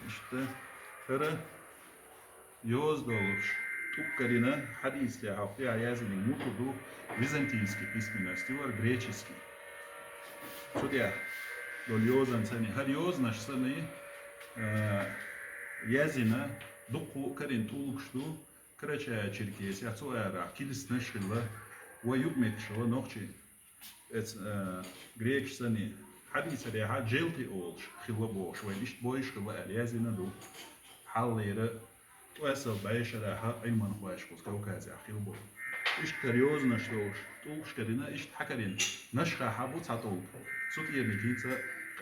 İşte Kara Yoz da olur. Tukkarina hadis ya haftaya yazını mutudu Vizantijski pismenosti var Grečeski. Sudja dol Jozan sani har Joznaš sani yazına duku karin tulukştu Kraçaya Çirkiyesi ya soyara kilis neşrilla ve yukmet şala nokçi et Greç sani hadis ya ha jelti olş khilla boş ve iş boş khilla yazına do حاليرة وأصل بعيش راها علما خواش بس كوكاز أخيل بول إيش كريوز نشتوش توش كرينا إيش حكرين نشخا حبو تعطول صوت يرني كيتsa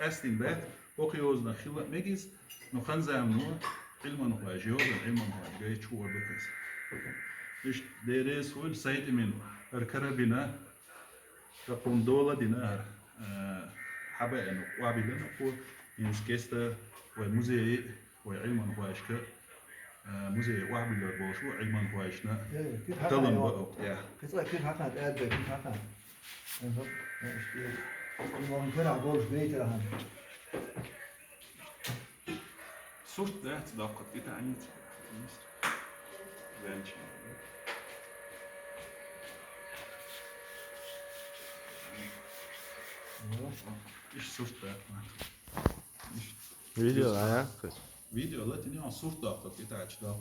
قاستين بات وكيوز نخيل ميجيز نخنزام نو علما خواش يوز علما خواش جاي تشوه بكس إيش ديريس هو سايت من الكربنا تقوم دولة دينار حبا إنه وعبيلنا هو إنس كيستا وموزي وعلما خواش ك موزي واحد من البوشو علما خواجنا تلم بقى يا كيف حقنا تقاد كيف حقنا ممكن أقول بيت لهم صورت ده تدقق بتاعني بنش إيش صورت ده Video ya kız. فيديو والله تاني عن صورت دقق بتاعش دقق